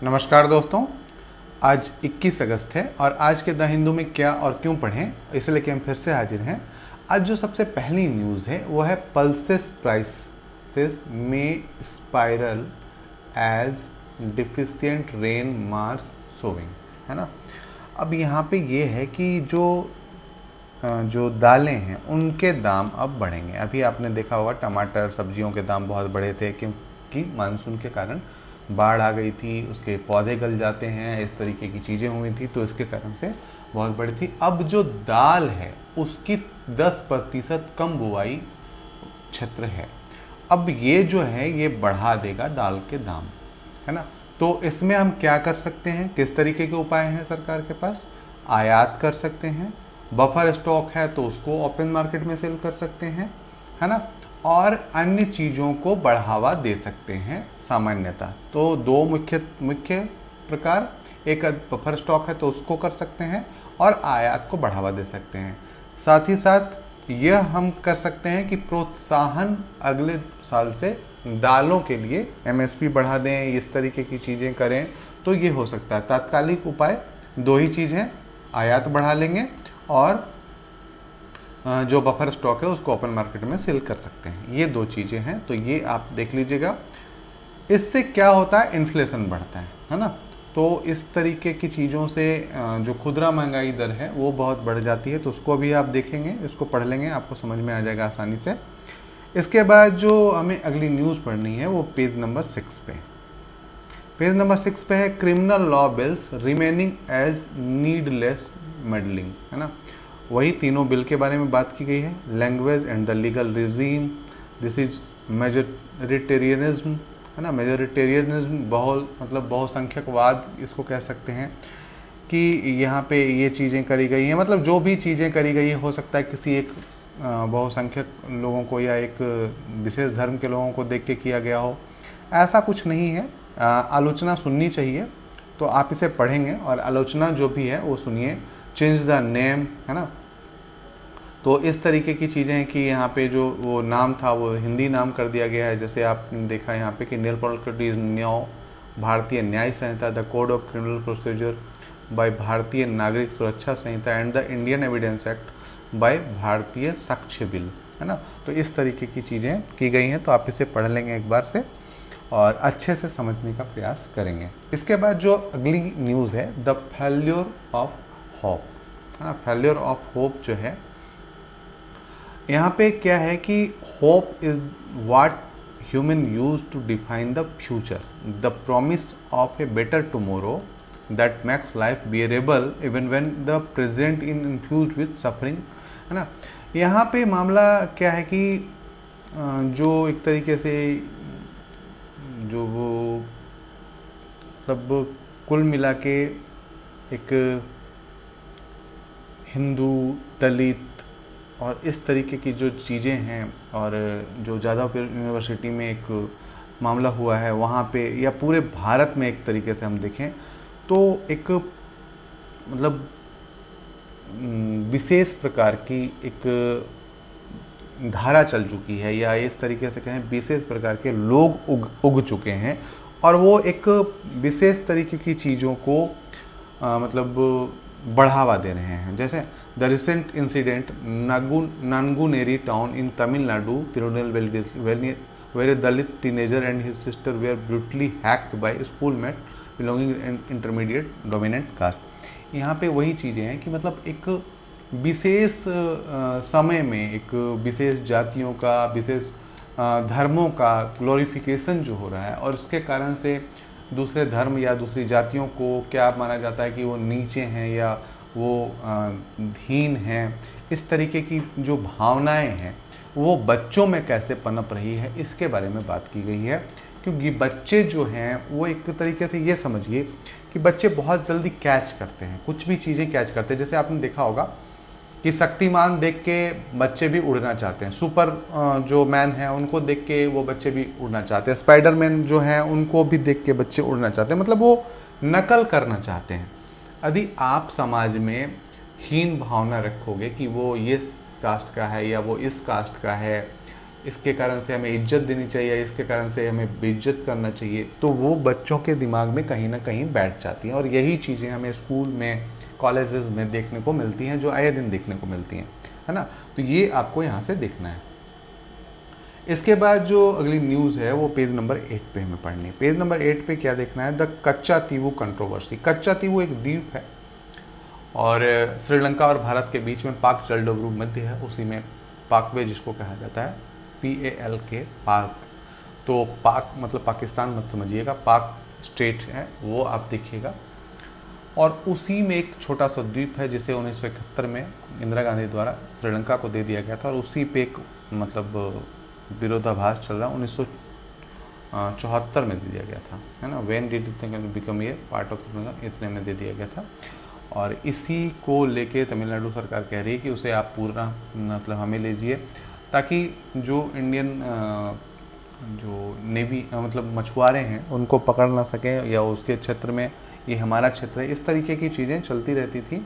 नमस्कार दोस्तों। आज 21 अगस्त है और आज के द हिंदू में क्या और क्यों पढ़ें इसे लेके हम फिर से हाजिर हैं। आज जो सबसे पहली न्यूज़ है वो है पल्सेस प्राइसेस में spiral as deficient rain mars sowing, है ना। अब यहाँ पे ये है कि जो दालें हैं उनके दाम अब बढ़ेंगे। अभी आपने देखा होगा टमाटर सब्जियों के दाम बहुत बढ़े थे क्योंकि मानसून के कारण बाढ़ आ गई थी, उसके पौधे गल जाते हैं, इस तरीके की चीज़ें हुई थी, तो इसके कारण से बहुत बड़ी थी। अब जो दाल है उसकी 10% कम बुआई क्षेत्र है। अब ये जो है ये बढ़ा देगा दाल के दाम, है ना। तो इसमें हम क्या कर सकते हैं, किस तरीके के उपाय हैं सरकार के पास। आयात कर सकते हैं, बफर स्टॉक है तो उसको ओपन मार्केट में सेल कर सकते हैं, है ना। और अन्य चीज़ों को बढ़ावा दे सकते हैं सामान्यतः। तो दो मुख्य प्रकार, एक बफर स्टॉक है तो उसको कर सकते हैं और आयात को बढ़ावा दे सकते हैं। साथ ही साथ यह हम कर सकते हैं कि प्रोत्साहन अगले साल से दालों के लिए एमएसपी बढ़ा दें, इस तरीके की चीज़ें करें तो ये हो सकता है। तात्कालिक उपाय दो ही चीज़ हैं, आयात बढ़ा लेंगे और जो बफर स्टॉक है उसको ओपन मार्केट में सेल कर सकते हैं। ये दो चीज़ें हैं, तो ये आप देख लीजिएगा। इससे क्या होता है, इन्फ्लेशन बढ़ता है ना। तो इस तरीके की चीज़ों से जो खुदरा महंगाई दर है वो बहुत बढ़ जाती है। तो उसको भी आप देखेंगे, इसको पढ़ लेंगे, आपको समझ में आ जाएगा आसानी से। इसके बाद जो हमें अगली न्यूज़ पढ़नी है वो पेज नंबर 6 पे। पेज नंबर 6 पे है criminal law bills remaining as needless meddling, है ना। वही तीनों बिल के बारे में बात की गई है। Language and the legal regime, this is majoritarianism, है ना। मेजोरिटेरियनिज्म बहुसंख्यकवाद इसको कह सकते हैं कि यहाँ पे ये चीज़ें करी गई हैं। मतलब जो भी चीज़ें करी गई है, हो सकता है किसी एक बहुसंख्यक लोगों को या एक विशेष धर्म के लोगों को देख के किया गया हो, ऐसा कुछ नहीं है। आलोचना सुननी चाहिए, तो आप इसे पढ़ेंगे और आलोचना जो भी है वो सुनिए। चेंज द नेम, है ना। तो इस तरीके की चीज़ें हैं कि यहाँ पे जो वो नाम था वो हिंदी नाम कर दिया गया है। जैसे आपने देखा यहाँ पे कि नील प्रोलिक्टी Nyaya, Bharatiya Nyaya Sanhita, the code of criminal procedure by Bharatiya Nagarik Suraksha Sanhita and the Indian evidence act by Bharatiya Sakshya bill, है ना। तो इस तरीके की चीज़ें की गई हैं, तो आप इसे पढ़ लेंगे एक बार से और अच्छे से समझने का प्रयास करेंगे। इसके बाद जो अगली न्यूज़ है, द फेल्योर ऑफ होप, है ना। फेल्योर ऑफ होप जो है यहाँ पे क्या है कि hope is what human use to define the future, the promise of a better tomorrow that makes life bearable even when the present in infused with suffering, है ना। यहाँ पे मामला क्या है कि जो एक तरीके से जो वो सब कुल मिला के एक हिंदू, दलित और इस तरीके की जो चीज़ें हैं, और जो जादवपुर यूनिवर्सिटी में एक मामला हुआ है वहाँ पे, या पूरे भारत में एक तरीके से हम देखें तो एक मतलब विशेष प्रकार की एक धारा चल चुकी है, या इस तरीके से कहें विशेष प्रकार के लोग उग चुके हैं और वो एक विशेष तरीके की चीज़ों को मतलब बढ़ावा दे रहे हैं। जैसे the recent incident Nanguneri town in Tamil Nadu Tirunelveli where a Dalit teenager and his sister were brutally hacked by a schoolmate belonging to intermediate dominant caste। यहाँ पे वही चीज़ें हैं कि मतलब एक विशेष समय में एक विशेष जातियों का, विशेष धर्मों का ग्लोरिफिकेशन जो हो रहा है, और उसके कारण से दूसरे धर्म या दूसरी जातियों को क्या माना जाता है कि वो नीचे हैं या वो हीन हैं। इस तरीके की जो भावनाएं हैं वो बच्चों में कैसे पनप रही है, इसके बारे में बात की गई है। क्योंकि बच्चे जो हैं वो एक तरीके से ये समझिए कि बच्चे बहुत जल्दी कैच करते हैं, कुछ भी चीज़ें कैच करते हैं। जैसे आपने देखा होगा कि शक्तिमान देख के बच्चे भी उड़ना चाहते हैं, सुपर जो मैन है उनको देख के वो बच्चे भी उड़ना चाहते हैं, स्पाइडरमैन जो हैं उनको भी देख के बच्चे उड़ना चाहते हैं, मतलब वो नकल करना चाहते हैं। यदि आप समाज में हीन भावना रखोगे कि वो ये कास्ट का है या वो इस कास्ट का है, इसके कारण से हमें इज्जत देनी चाहिए, इसके कारण से हमें बेइज्जत करना चाहिए, तो वो बच्चों के दिमाग में कहीं ना कहीं बैठ जाती हैं। और यही चीज़ें हमें स्कूल में, कॉलेजेस में देखने को मिलती हैं, जो आए दिन देखने को मिलती हैं, है ना। तो ये आपको यहाँ से देखना है। इसके बाद जो अगली न्यूज़ है वो पेज नंबर 8 पे हमें पढ़नी है। पेज नंबर 8 पे क्या देखना है, द कच्चा तीवू कंट्रोवर्सी। कच्चा तीवू एक द्वीप है और श्रीलंका और भारत के बीच में पाक जलडोबरू मध्य है, उसी में पाकवे जिसको कहा जाता है, PALK, पाक। तो पाक मतलब पाकिस्तान मत समझिएगा, पाक स्टेट है वो आप देखिएगा। और उसी में एक छोटा सा द्वीप है जिसे 1971 में इंदिरा गांधी द्वारा श्रीलंका को दे दिया गया था, और उसी पे एक मतलब विरोधाभास चल रहा, 1974 में दे दिया गया था, है ना। When did it become a part of Sri Lanka, इतने में दे दिया गया था। और इसी को लेके तमिलनाडु सरकार कह रही है कि उसे आप पूरा मतलब हमें लीजिए, ताकि जो इंडियन जो नेवी मतलब मछुआरे हैं उनको पकड़ ना सकें, या उसके क्षेत्र में ये हमारा क्षेत्र है, इस तरीके की चीज़ें चलती रहती थी।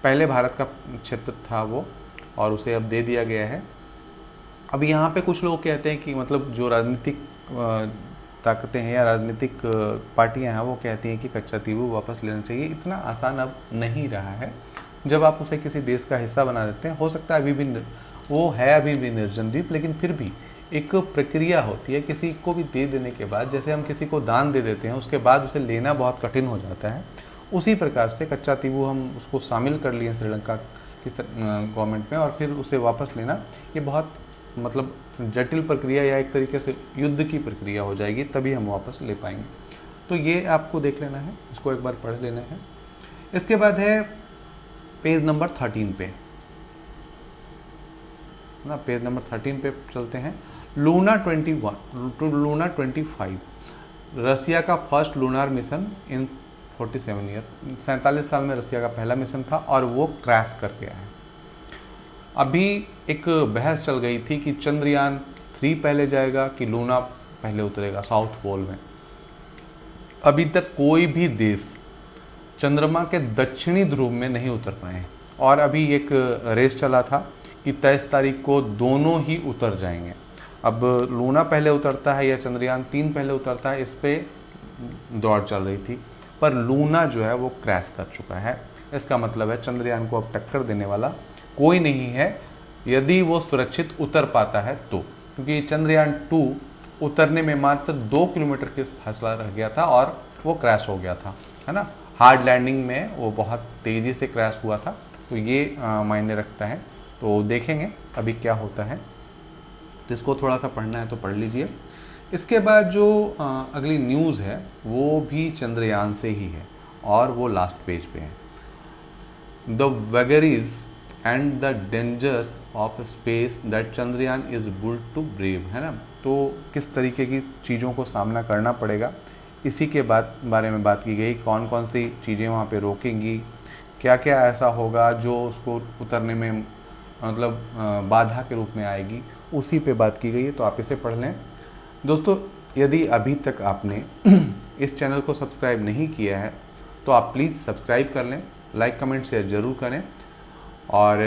पहले भारत का क्षेत्र था वो, और उसे अब दे दिया गया है। अब यहाँ पे कुछ लोग कहते हैं कि मतलब जो राजनीतिक ताकतें हैं या राजनीतिक पार्टियां हैं वो कहती हैं कि कच्चा तीवू वापस लेना चाहिए। इतना आसान अब नहीं रहा है। जब आप उसे किसी देश का हिस्सा बना देते हैं, हो सकता है अभी भी वो है अभी भी निर्जन द्वीप, लेकिन फिर भी एक प्रक्रिया होती है किसी को भी दे देने के बाद। जैसे हम किसी को दान दे देते हैं, उसके बाद उसे लेना बहुत कठिन हो जाता है, उसी प्रकार से कच्चा तीवू हम उसको शामिल कर लिए श्रीलंका की गवर्नमेंट में, और फिर उसे वापस लेना ये बहुत मतलब जटिल प्रक्रिया या एक तरीके से युद्ध की प्रक्रिया हो जाएगी, तभी हम वापस ले पाएंगे। तो ये आपको देख लेना है, इसको एक बार पढ़ लेना है। इसके बाद है पेज नंबर 13 पे ना, पेज नंबर 13 पे चलते हैं। लूना 21 टू लूना 25, रसिया का first lunar mission in 47 year. 47 साल में रसिया का पहला मिशन था और वो क्रैश कर गया है। अभी एक बहस चल गई थी कि चंद्रयान 3 पहले जाएगा कि लूना पहले उतरेगा साउथ पोल में। अभी तक कोई भी देश चंद्रमा के दक्षिणी ध्रुव में नहीं उतर पाए हैं, और अभी एक रेस चला था कि 23 तारीख को दोनों ही उतर जाएंगे। अब लूना पहले उतरता है या चंद्रयान 3 पहले उतरता है, इस पे दौड़ चल रही थी, पर लूना जो है वो क्रैश कर चुका है। इसका मतलब है चंद्रयान को अब टक्कर देने वाला कोई नहीं है, यदि वो सुरक्षित उतर पाता है तो। क्योंकि चंद्रयान 2 उतरने में मात्र 2 किलोमीटर के फासला रह गया था और वो क्रैश हो गया था, है ना। हार्ड लैंडिंग में वो बहुत तेज़ी से क्रैश हुआ था, तो ये मायने रखता है। तो देखेंगे अभी क्या होता है, जिसको थोड़ा सा पढ़ना है तो पढ़ लीजिए। इसके बाद जो अगली न्यूज़ है वो भी चंद्रयान से ही है, और वो लास्ट पेज पे है। The vagaries and the dangers of space that Chandrayaan is built to brave, है ना। तो किस तरीके की चीज़ों को सामना करना पड़ेगा, इसी के बारे में बात की गई। कौन कौन सी चीज़ें वहाँ पे रोकेंगी, क्या क्या ऐसा होगा जो उसको उतरने में मतलब बाधा के रूप में आएगी, उसी पे बात की गई है। तो आप इसे पढ़ लें। दोस्तों, यदि अभी तक आपने इस चैनल को सब्सक्राइब नहीं किया है तो आप प्लीज़ सब्सक्राइब कर लें, लाइक कमेंट शेयर ज़रूर करें, और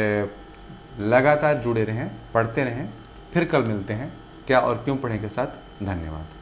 लगातार जुड़े रहें, पढ़ते रहें। फिर कल मिलते हैं क्या और क्यों पढ़ें के साथ। धन्यवाद।